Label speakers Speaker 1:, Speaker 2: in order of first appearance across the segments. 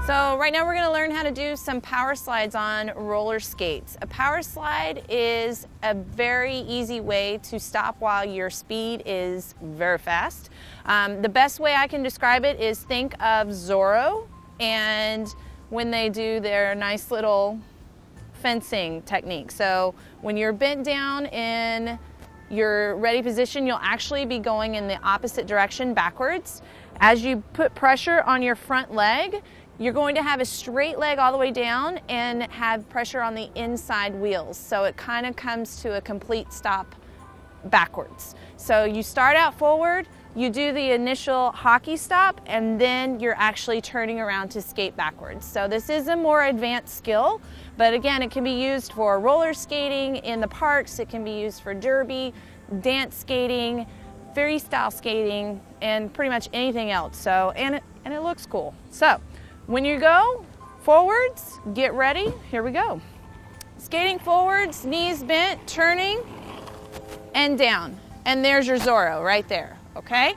Speaker 1: So right now we're going to learn how to do some power slides on roller skates. A power slide is a very easy way to stop while your speed is very fast. The best way I can describe it is think of Zorro and when they do their nice little fencing technique. So when you're bent down in your ready position, you'll actually be going in the opposite direction backwards. As you put pressure on your front leg, you're going to have a straight leg all the way down and have pressure on the inside wheels. So it kind of comes to a complete stop backwards. So you start out forward, you do the initial hockey stop, and then you're actually turning around to skate backwards. So this is a more advanced skill, but again, it can be used for roller skating in the parks, it can be used for derby, dance skating, freestyle skating, and pretty much anything else. So, and it looks cool. So, when you go forwards, get ready, here we go. Skating forwards, knees bent, turning, and down. And there's your Zorro right there, okay?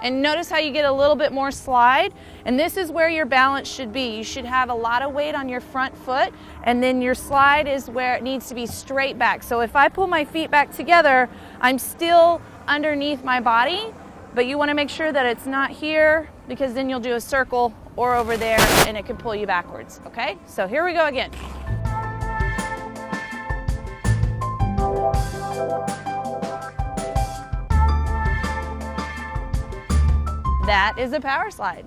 Speaker 1: And notice how you get a little bit more slide, and this is where your balance should be. You should have a lot of weight on your front foot, and then your slide is where it needs to be straight back. So if I pull my feet back together, I'm still underneath my body, but you want to make sure that it's not here, because then you'll do a circle or over there and it can pull you backwards, okay? So here we go again. That is a power slide.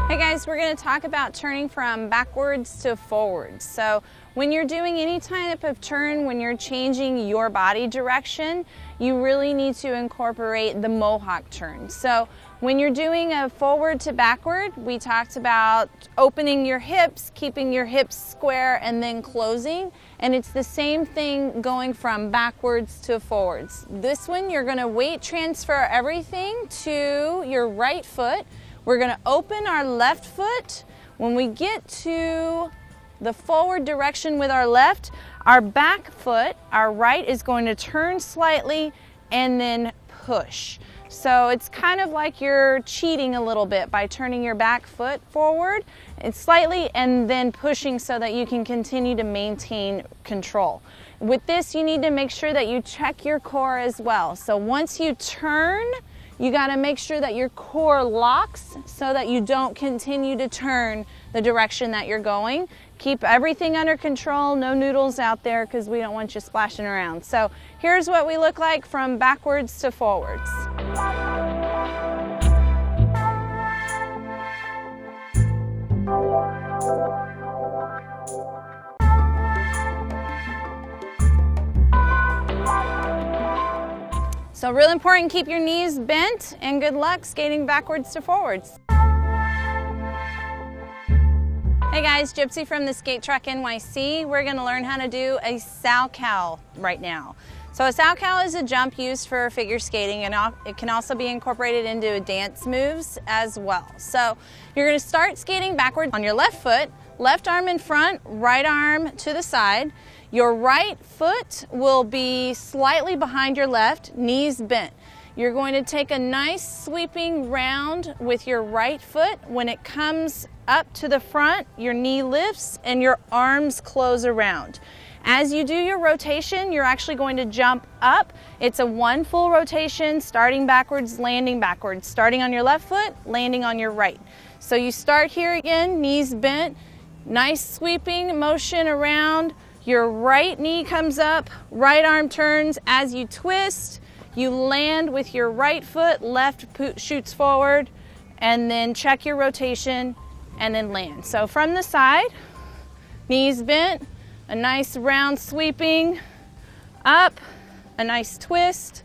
Speaker 1: Hey guys, we're going to talk about turning from backwards to forwards. So when you're doing any type of turn, when you're changing your body direction, you really need to incorporate the Mohawk turn. So when you're doing a forward to backward, we talked about opening your hips, keeping your hips square, and then closing. And it's the same thing going from backwards to forwards. This one, you're going to weight transfer everything to your right foot. We're going to open our left foot. When we get to the forward direction with our left, our back foot, our right, is going to turn slightly and then push. So it's kind of like you're cheating a little bit by turning your back foot forward and slightly and then pushing so that you can continue to maintain control. With this, you need to make sure that you check your core as well. So once you turn, you got to make sure that your core locks so that you don't continue to turn the direction that you're going. Keep everything under control, no noodles out there because we don't want you splashing around. So here's what we look like from backwards to forwards. So real important, keep your knees bent, and good luck skating backwards to forwards. Hey guys, Gypsy from the Skate Truck NYC. We're going to learn how to do a Salchow right now. So a Salchow is a jump used for figure skating, and it can also be incorporated into dance moves as well. So you're going to start skating backward on your left foot, left arm in front, right arm to the side. Your right foot will be slightly behind your left, knees bent. You're going to take a nice sweeping round with your right foot. When it comes up to the front, your knee lifts and your arms close around. As you do your rotation, you're actually going to jump up. It's a one full rotation, starting backwards, landing backwards, starting on your left foot, landing on your right. So you start here again, knees bent, nice sweeping motion around. Your right knee comes up, right arm turns. As you twist, you land with your right foot, left shoots forward, and then check your rotation and then land. So from the side, knees bent, a nice round sweeping up, a nice twist,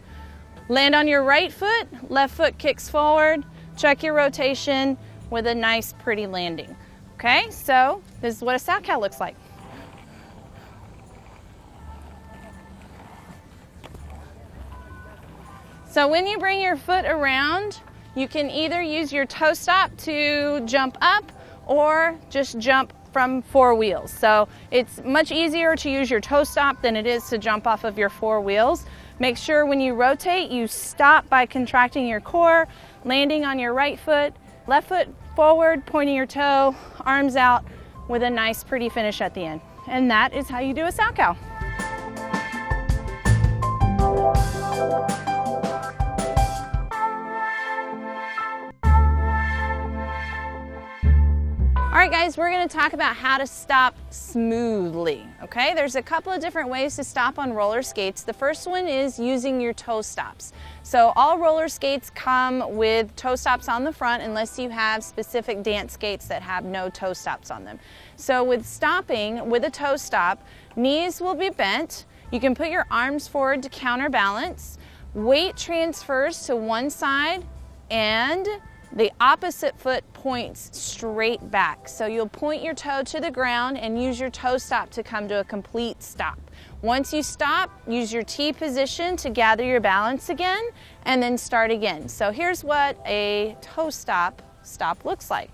Speaker 1: land on your right foot, left foot kicks forward, check your rotation with a nice pretty landing. Okay, so this is what a Salchow looks like. So when you bring your foot around, you can either use your toe stop to jump up or just jump from 4 wheels. So it's much easier to use your toe stop than it is to jump off of your 4 wheels. Make sure when you rotate, you stop by contracting your core, landing on your right foot, left foot forward, pointing your toe, arms out with a nice pretty finish at the end. And that is how you do a Salchow. All right, guys, we're gonna talk about how to stop smoothly, okay? There's a couple of different ways to stop on roller skates. The first one is using your toe stops. So all roller skates come with toe stops on the front unless you have specific dance skates that have no toe stops on them. So with stopping with a toe stop, knees will be bent. You can put your arms forward to counterbalance. Weight transfers to one side and the opposite foot points straight back. So you'll point your toe to the ground and use your toe stop to come to a complete stop. Once you stop, use your T position to gather your balance again and then start again. So here's what a toe stop looks like.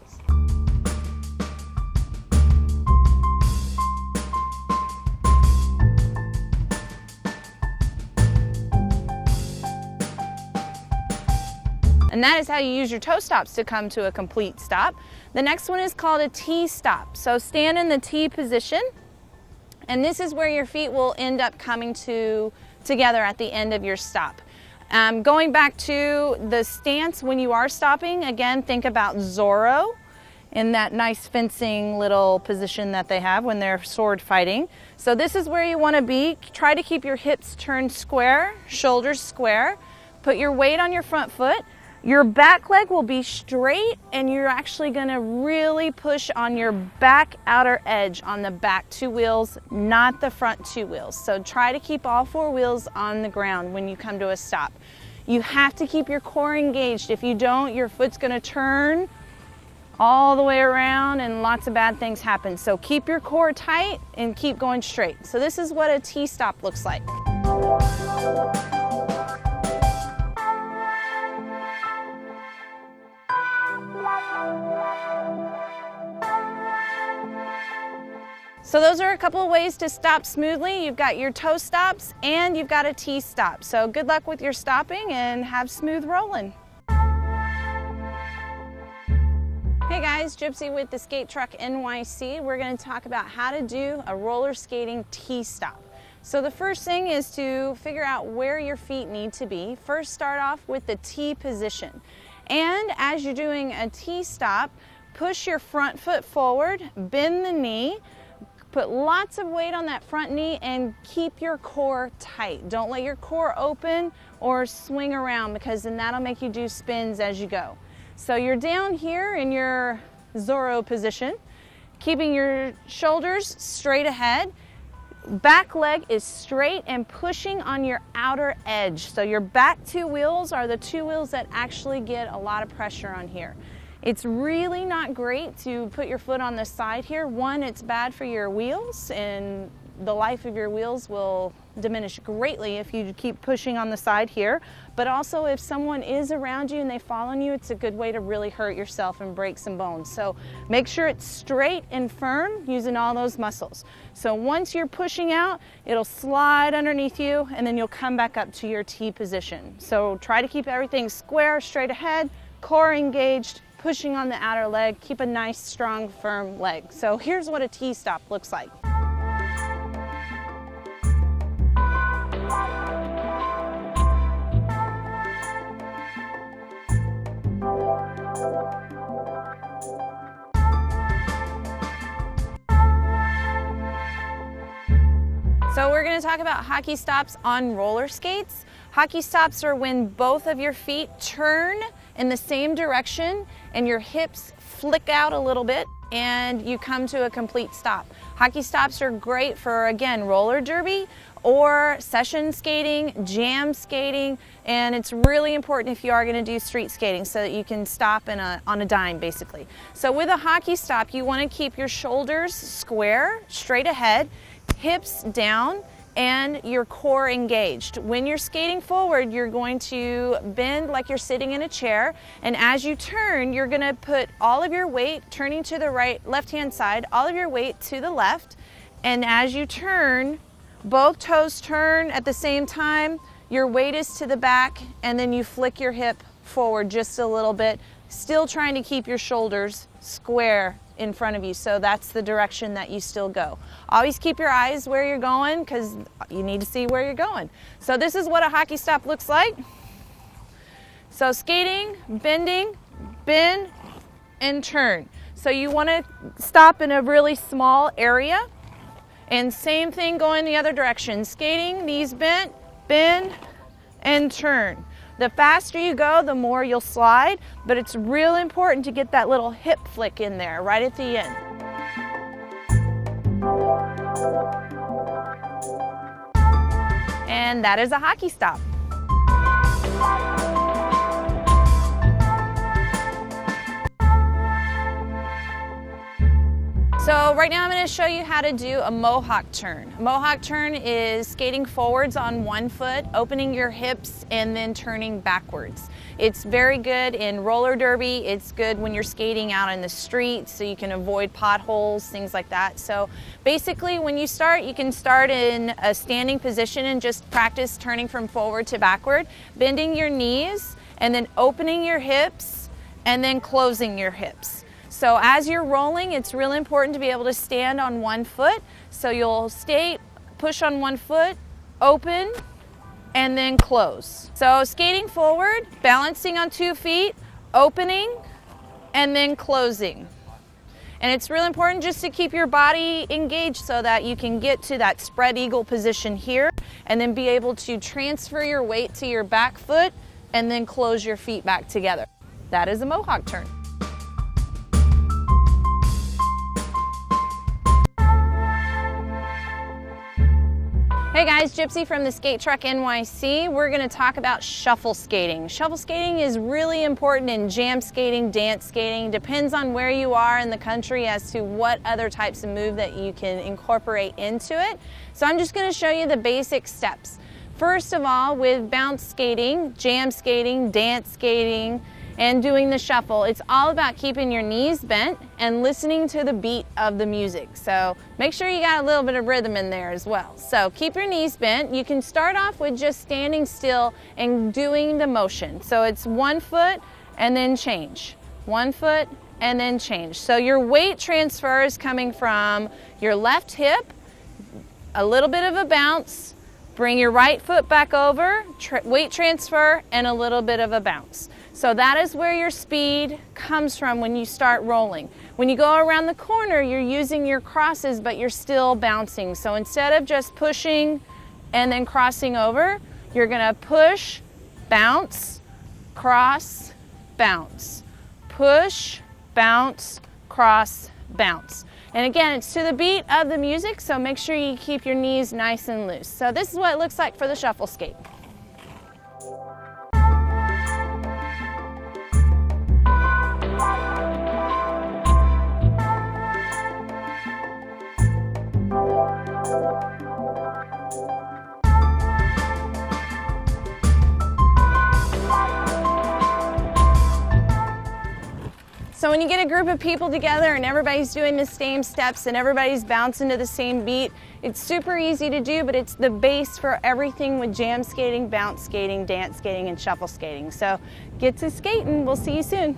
Speaker 1: And that is how you use your toe stops to come to a complete stop. The next one is called a T stop. So stand in the T position, and this is where your feet will end up coming together at the end of your stop. Going back to the stance when you are stopping, again, think about Zorro in that nice fencing little position that they have when they're sword fighting. So this is where you want to be. Try to keep your hips turned square, shoulders square. Put your weight on your front foot. Your back leg will be straight and you're actually gonna really push on your back outer edge on the back 2 wheels, not the front 2 wheels. So try to keep all 4 wheels on the ground when you come to a stop. You have to keep your core engaged. If you don't, your foot's gonna turn all the way around and lots of bad things happen. So keep your core tight and keep going straight. So this is what a T stop looks like. So those are a couple of ways to stop smoothly. You've got your toe stops and you've got a T stop. So good luck with your stopping and have smooth rolling. Hey guys, Gypsy with the Skate Truck NYC. We're going to talk about how to do a roller skating T stop. So the first thing is to figure out where your feet need to be. First, start off with the T position. And as you're doing a T stop, push your front foot forward, bend the knee, put lots of weight on that front knee and keep your core tight. Don't let your core open or swing around because then that'll make you do spins as you go. So you're down here in your Zorro position, keeping your shoulders straight ahead. Back leg is straight and pushing on your outer edge. So your back 2 wheels are the 2 wheels that actually get a lot of pressure on here. It's really not great to put your foot on the side here. One, it's bad for your wheels and the life of your wheels will diminish greatly if you keep pushing on the side here. But also if someone is around you and they fall on you, it's a good way to really hurt yourself and break some bones. So make sure it's straight and firm using all those muscles. So once you're pushing out, it'll slide underneath you and then you'll come back up to your T position. So try to keep everything square, straight ahead, core engaged, pushing on the outer leg, keep a nice, strong, firm leg. So here's what a T stop looks like. So we're going to talk about hockey stops on roller skates. Hockey stops are when both of your feet turn in the same direction and your hips flick out a little bit and you come to a complete stop. Hockey stops are great for, again, roller derby or session skating, jam skating, and it's really important if you are going to do street skating so that you can stop on a dime basically. So with a hockey stop, you want to keep your shoulders square, straight ahead, hips down, and your core engaged. When you're skating forward, you're going to bend like you're sitting in a chair, and as you turn, you're going to put all of your weight turning to the left-hand side, all of your weight to the left, and as you turn, both toes turn at the same time, your weight is to the back, and then you flick your hip forward just a little bit, still trying to keep your shoulders square in front of you, so that's the direction that you still go. Always keep your eyes where you're going because you need to see where you're going. So this is what a hockey stop looks like. So skating, bending, bend, and turn. So you want to stop in a really small area, and same thing going the other direction. Skating, knees bent, bend, and turn. The faster you go, the more you'll slide, but it's real important to get that little hip flick in there right at the end. And that is a hockey stop. So right now I'm going to show you how to do a Mohawk Turn. A Mohawk Turn is skating forwards on one foot, opening your hips, and then turning backwards. It's very good in roller derby. It's good when you're skating out in the street so you can avoid potholes, things like that. So basically when you start, you can start in a standing position and just practice turning from forward to backward, bending your knees, and then opening your hips, and then closing your hips. So as you're rolling, it's really important to be able to stand on one foot. So you'll stay, push on one foot, open, and then close. So skating forward, balancing on 2 feet, opening, and then closing. And it's really important just to keep your body engaged so that you can get to that spread eagle position here, and then be able to transfer your weight to your back foot, and then close your feet back together. That is a Mohawk Turn. Hey guys, Gypsy from the Skate Truck NYC. We're going to talk about shuffle skating. Shuffle skating is really important in jam skating, dance skating. Depends on where you are in the country as to what other types of move that you can incorporate into it. So I'm just going to show you the basic steps. First of all, with bounce skating, jam skating, dance skating, and doing the shuffle, it's all about keeping your knees bent and listening to the beat of the music. So make sure you got a little bit of rhythm in there as well. So keep your knees bent. You can start off with just standing still and doing the motion. So it's 1 foot and then change. 1 foot and then change. So your weight transfer is coming from your left hip, a little bit of a bounce, bring your right foot back over, weight transfer, and a little bit of a bounce. So that is where your speed comes from when you start rolling. When you go around the corner, you're using your crosses, but you're still bouncing. So instead of just pushing and then crossing over, you're gonna push, bounce, cross, bounce. Push, bounce, cross, bounce. And again, it's to the beat of the music, so make sure you keep your knees nice and loose. So this is what it looks like for the shuffle skate. So when you get a group of people together and everybody's doing the same steps and everybody's bouncing to the same beat, it's super easy to do, but it's the base for everything with jam skating, bounce skating, dance skating, and shuffle skating. So get to skating. We'll see you soon.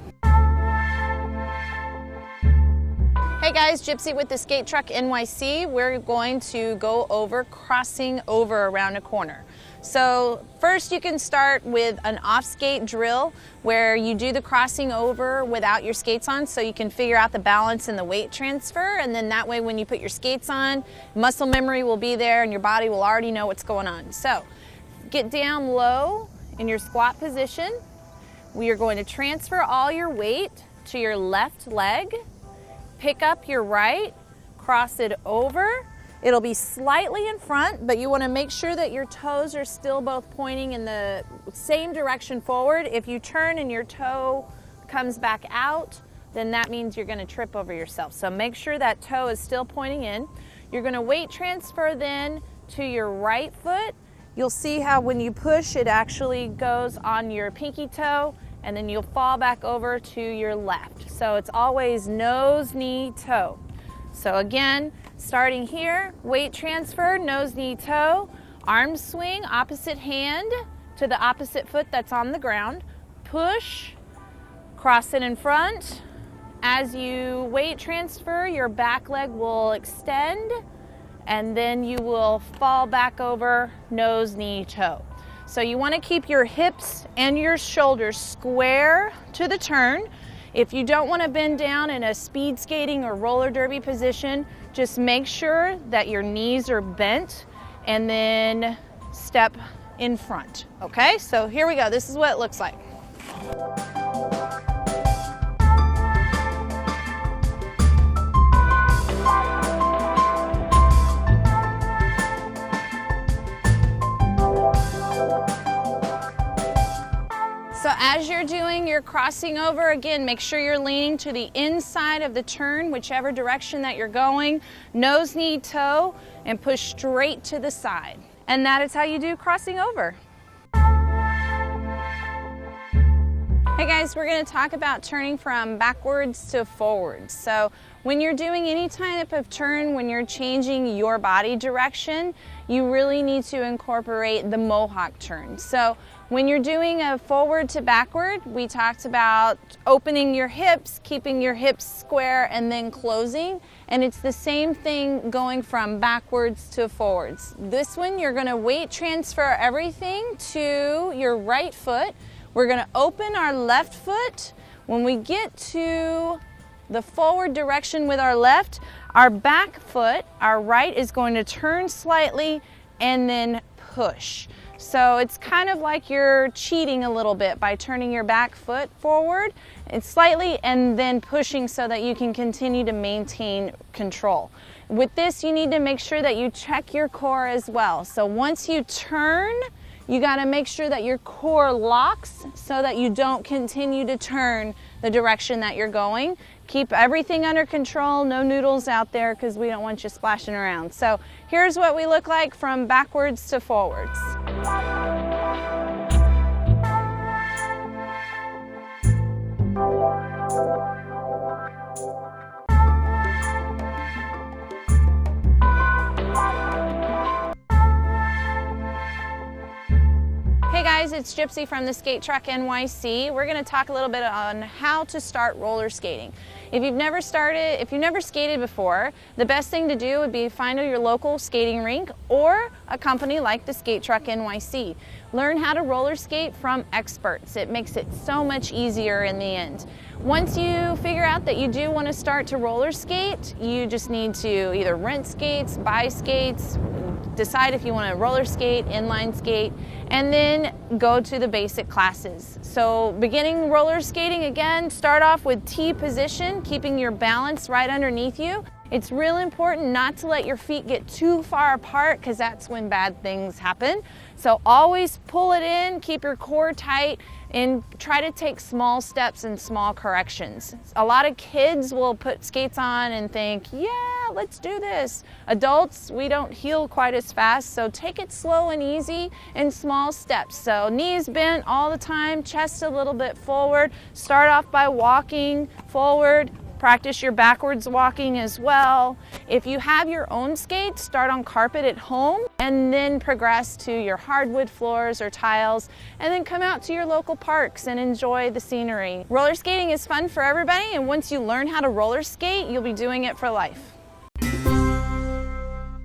Speaker 1: Hey guys, Gypsy with the Skate Truck NYC. We're going to go over crossing over around a corner. So first you can start with an off skate drill where you do the crossing over without your skates on, so you can figure out the balance and the weight transfer, and then that way when you put your skates on, muscle memory will be there and your body will already know what's going on. So get down low in your squat position. We are going to transfer all your weight to your left leg, pick up your right, cross it over. It'll be slightly in front, but you want to make sure that your toes are still both pointing in the same direction forward. If you turn and your toe comes back out, then that means you're going to trip over yourself. So make sure that toe is still pointing in. You're going to weight transfer then to your right foot, you'll see how when you push, it actually goes on your pinky toe, and then you'll fall back over to your left. So it's always nose, knee, toe. So again, starting here, weight transfer, nose, knee, toe, arm swing, opposite hand to the opposite foot that's on the ground, push, cross it in front. As you weight transfer, your back leg will extend, and then you will fall back over, nose, knee, toe. So you want to keep your hips and your shoulders square to the turn. If you don't want to bend down in a speed skating or roller derby position, just make sure that your knees are bent and then step in front. Okay, so here we go. This is what it looks like. So as you're doing your crossing over, again, make sure you're leaning to the inside of the turn, whichever direction that you're going, nose, knee, toe, and push straight to the side. And that is how you do crossing over. Hey guys, we're going to talk about turning from backwards to forwards. So when you're doing any type of turn, when you're changing your body direction, you really need to incorporate the Mohawk turn. So when you're doing a forward to backward, we talked about opening your hips, keeping your hips square, and then closing. And it's the same thing going from backwards to forwards. This one, you're going to weight transfer everything to your right foot. We're going to open our left foot. When we get to the forward direction with our left, our back foot, our right, is going to turn slightly and then push. So it's kind of like you're cheating a little bit by turning your back foot forward and slightly and then pushing so that you can continue to maintain control. With this, you need to make sure that you check your core as well. So once you turn, you got to make sure that your core locks so that you don't continue to turn the direction that you're going. Keep everything under control, no noodles out there because we don't want you splashing around. So here's what we look like from backwards to forwards. Hey guys, it's Gypsy from the Skate Truck NYC. We're going to talk a little bit on how to start roller skating. If you've never skated before, the best thing to do would be find your local skating rink or a company like the Skate Truck NYC. Learn how to roller skate from experts. It makes it so much easier in the end. Once you figure out that you do want to start to roller skate, you just need to either rent skates, buy skates, decide if you want to roller skate, inline skate, and then go to the basic classes. So beginning roller skating, again, start off with T position, keeping your balance right underneath you. It's real important not to let your feet get too far apart because that's when bad things happen. So always pull it in, keep your core tight, and try to take small steps and small corrections. A lot of kids will put skates on and think, yeah, let's do this. Adults, we don't heal quite as fast, so take it slow and easy in small steps. So knees bent all the time, chest a little bit forward. Start off by walking forward. Practice your backwards walking as well. If you have your own skates, start on carpet at home and then progress to your hardwood floors or tiles and then come out to your local parks and enjoy the scenery. Roller skating is fun for everybody, and once you learn how to roller skate, you'll be doing it for life.